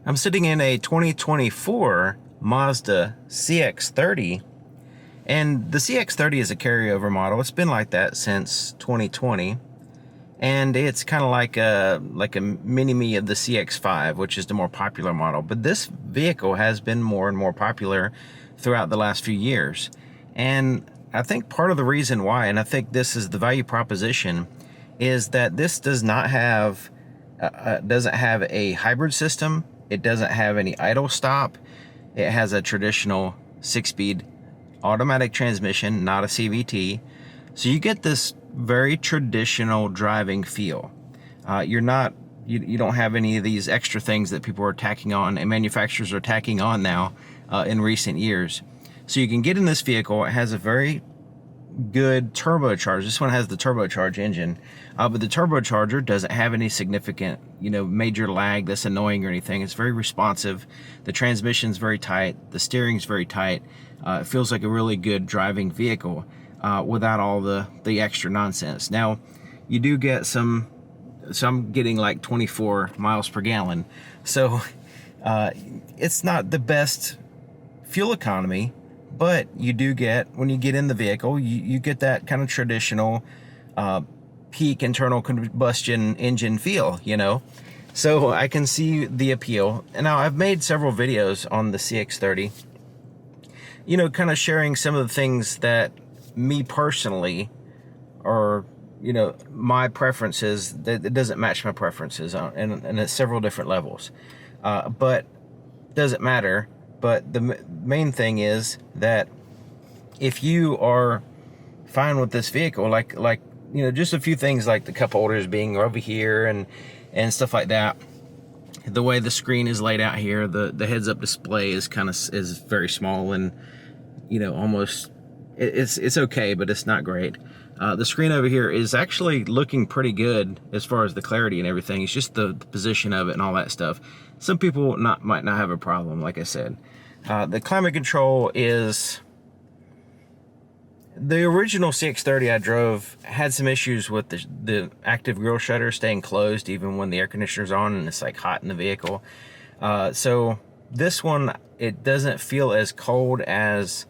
I'm sitting in a 2024 Mazda CX-30, and the CX-30 is a carryover model. It's been like that since 2020, and it's kind of like a mini-me of the CX-5, which is the more popular model. But this vehicle has been more and more popular throughout the last few years, and I think part of the reason why, and I think this is the value proposition, is that this does not have doesn't have a hybrid system. It doesn't have any idle stop. It has a traditional 6-speed automatic transmission, not a CVT. So you get this very traditional driving feel. You don't have any of these extra things that people are tacking on and manufacturers are tacking on now in recent years. So you can get in this vehicle. It has a very good turbocharge. This one has the turbocharged engine, but the turbocharger doesn't have any significant, major lag that's annoying or anything. It's very responsive. The transmission's very tight. The steering's very tight. It feels like a really good driving vehicle without all the extra nonsense. Now, you do get some I'm getting like 24 miles per gallon, so it's not the best fuel economy. But you do get, when you get in the vehicle, you get that kind of traditional peak internal combustion engine feel, So I can see the appeal. And now I've made several videos on the CX-30, kind of sharing some of the things that me personally, or, my preferences, that it doesn't match my preferences and at several different levels. But doesn't matter. But the main thing is that if you are fine with this vehicle, just a few things like the cup holders being over here and stuff like that, the way the screen is laid out here, the heads-up display is very small and almost it's okay, but it's not great. The screen over here is actually looking pretty good as far as the clarity and everything. It's just the position of it and all that stuff. Some people might not have a problem, like I said. The climate control is... The original CX-30 I drove had some issues with the active grille shutter staying closed even when the air conditioner's on and it's like hot in the vehicle. So this one, it doesn't feel as cold as...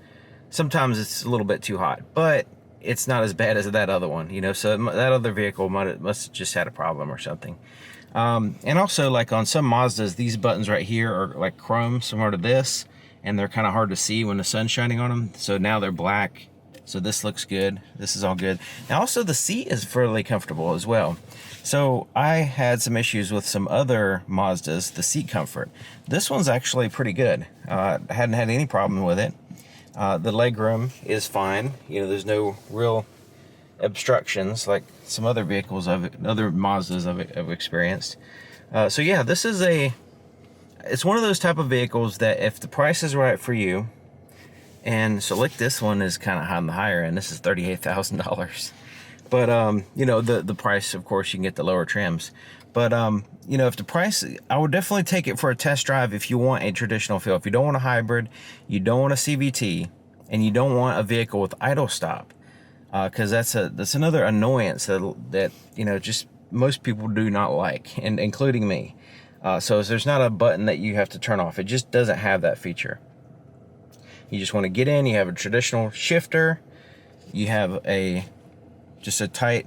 Sometimes it's a little bit too hot, but it's not as bad as that other one, so that other vehicle must have just had a problem or something. And also, like on some Mazdas, these buttons right here are like chrome, similar to this, and they're kind of hard to see when the sun's shining on them. So now they're black. So this looks good. This is all good. Now also the seat is fairly comfortable as well. So I had some issues with some other Mazdas, the seat comfort. This one's actually pretty good. I hadn't had any problem with it. The legroom is fine. There's no real obstructions like some other vehicles other Mazdas I've experienced. So yeah, this is it's one of those type of vehicles that if the price is right for you, and so like this one is kind of on the higher end. This is $38,000. But the price, of course, you can get the lower trims. But if the price, I would definitely take it for a test drive if you want a traditional feel. If you don't want a hybrid, you don't want a CVT, and you don't want a vehicle with idle stop, because that's another annoyance that just most people do not like, and including me. So there's not a button that you have to turn off. It just doesn't have that feature. You just want to get in. You have a traditional shifter. You have just a tight,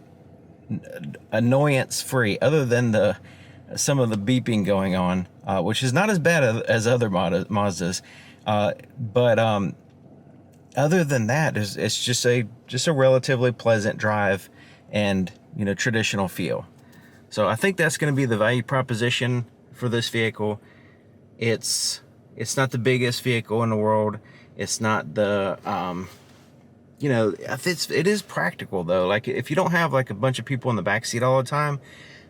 annoyance-free, other than some of the beeping going on, which is not as bad as other Mazdas. But other than that, it's just a relatively pleasant drive and traditional feel. So I think that's going to be the value proposition for this vehicle. It's not the biggest vehicle in the world. It's not the it is practical though. Like if you don't have like a bunch of people in the back seat all the time,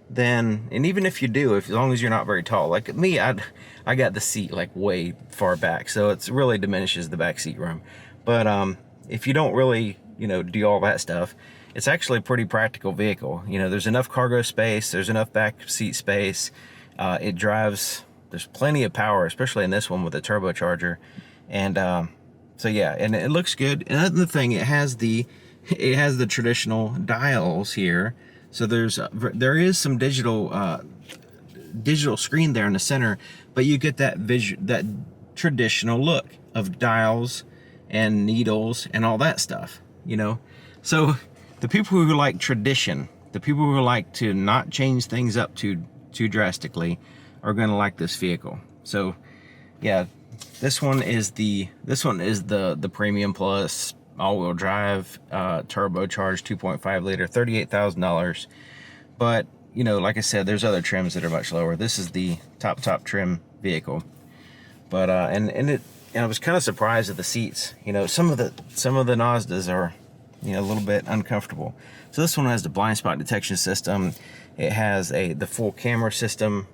then, and even if you do, as long as you're not very tall, like me, I got the seat like way far back, so it really diminishes the back seat room. But if you don't really do all that stuff, it's actually a pretty practical vehicle. There's enough cargo space, there's enough back seat space. It drives, there's plenty of power, especially in this one with the turbocharger. And so yeah, and it looks good. Another thing, it has the traditional dials here. So there is some digital digital screen there in the center, but you get that that traditional look of dials and needles and all that stuff, you know. So the people who like tradition, the people who like to not change things up too drastically, are going to like this vehicle. So yeah, this one is the premium plus all-wheel drive, turbocharged 2.5 liter, $38,000. But you know, like I said, there's other trims that are much lower. This is the top trim vehicle. But and I was kind of surprised at the seats. You know, some of the Mazdas are, you know, a little bit uncomfortable. So this one has the blind spot detection system. It has the full camera system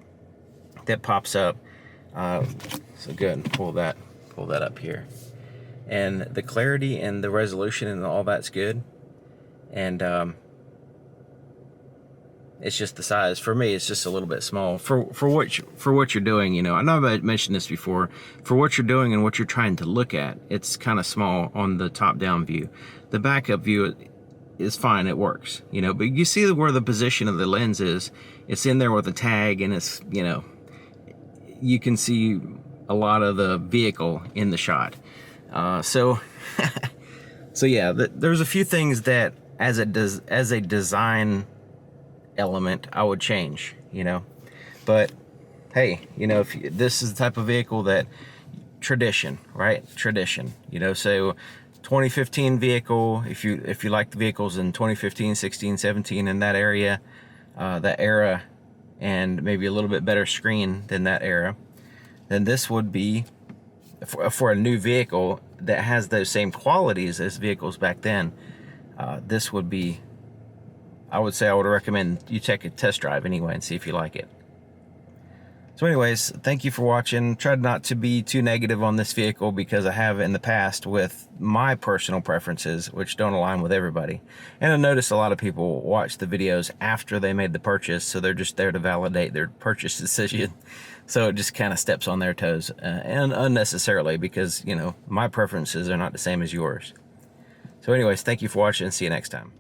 that pops up. So go ahead and pull that up here. And the clarity and the resolution and all that's good. And it's just the size. For me, it's just a little bit small for what you're doing. You know, I know I mentioned this before. For what you're doing and what you're trying to look at, it's kind of small on the top-down view. The backup view is fine. It works. You know, but you see where the position of the lens is. It's in there with a tag, and it's, you know, you can see a lot of the vehicle in the shot. So yeah, there's a few things that as a design element I would change, you know. But hey, you know, if this is the type of vehicle that tradition, right? Tradition, you know. So 2015 vehicle, if you like the vehicles in 2015, 16, 17 in that area, that era, and maybe a little bit better screen than that era, then this would be for a new vehicle that has those same qualities as vehicles back then. This would be, I would say I would recommend you take a test drive anyway and see if you like it. So anyways, thank you for watching. Tried not to be too negative on this vehicle because I have in the past with my personal preferences, which don't align with everybody. And I noticed a lot of people watch the videos after they made the purchase, so they're just there to validate their purchase decision. So it just kind of steps on their toes, and unnecessarily, because, you know, my preferences are not the same as yours. So anyways, thank you for watching, and see you next time.